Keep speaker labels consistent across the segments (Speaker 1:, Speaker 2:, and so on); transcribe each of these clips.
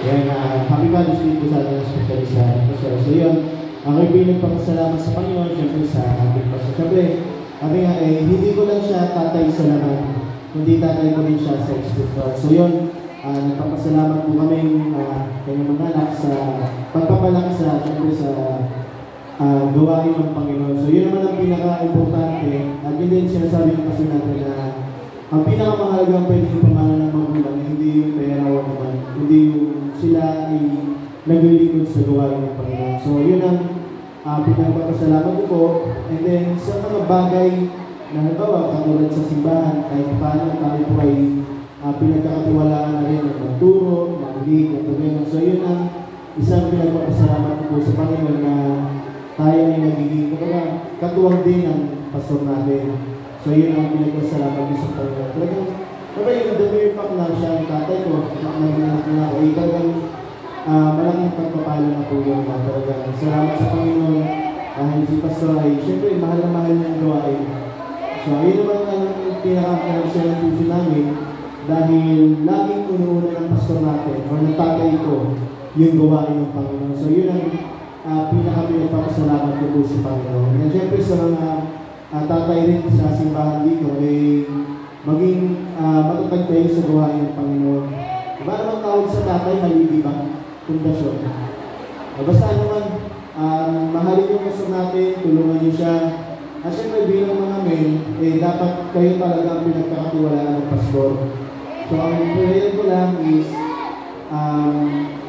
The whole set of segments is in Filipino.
Speaker 1: Yan, happy Father's Day po sa ating special sa Pastor. So yun, ako'y pinagpapasalamat sa Panginoon, siyempre sa ating Pastor. Siyempre, sabi nga hindi ko lang siya tatay sa laman, kundi tatay ko rin siya sa Espiritu. So yun, nagpapasalamat po kami kanyang mga anak sa pagpapalaki sa, siyempre sa gawain ng Panginoon. So yun naman ang pinaka-importante, at yun din sinasabi ng Pastor natin na ang pinakamahalagang pwedeng pamana ng magulang, hindi yung pera o naman, hindi yung sila ay naglilingkod sa gawain ng Panginoon. So yun ang pinagpapasalamat ko po. And then sa mga bagay na halimbawa, katulad sa simbahan, kahit paano tayo po ay pinagkakatiwalaan na rin ng magturo, mag-lead, at gano'n. So yun ang isang pinagpapasalamat ko sa Panginoon na tayo ay nagiging katuwang din ng pastor natin. So yun ang pinagpapasalamat ko sa Panginoon. Talagang, kapag yung the mere fact na siya ang tatay ko, nag-inak na ako, talagang malaking pagpapala na po yun na talagang salamat sa Panginoon dahil si pastor ay siyempre mahal na mahal niyang gawain. So yun naman ang pinaka-pinag-share ng puso namin dahil laging unuuna ng pastor natin o ng tatay ko yung gawain ng Panginoon. So yun ang pinaka-pinagpapasalamat ko po sa Panginoon. And siyempre sa mga tatay rin sa simbahan dito ay maging matutag kayo sa gawain ng Panginoon. Diba naman tawag sa tatay, haligi ba? Pundasyon. Basta naman, mahalin yung pastor natin, tulungan niyo siya. At syempre bilang mga men, dapat kayo talaga ang pinagkakatiwalaan ng pastor. So ang prayer ko lang is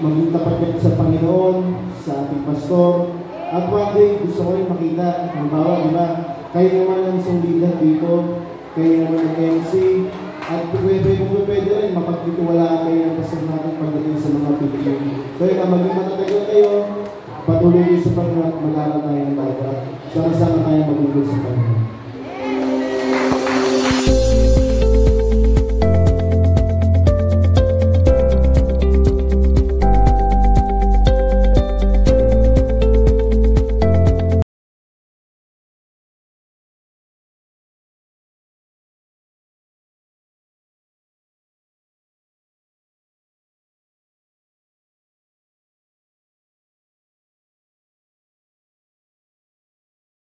Speaker 1: maging tapat kayo sa Panginoon, sa ating pastor. At one day, gusto ko rin makita, halimbawa, di ba, kayo naman ang sundilan dito, kayo naman ang MC, at kung pwede rin, mapagtitiwalaan kayo ng pastor natin pagdating sa mga video. So yun, maging matatagal kayo, patuloy sa Panginoon at mag-aaral tayo ng Bible. Sama-sama tayo magbubul sa Panginoon.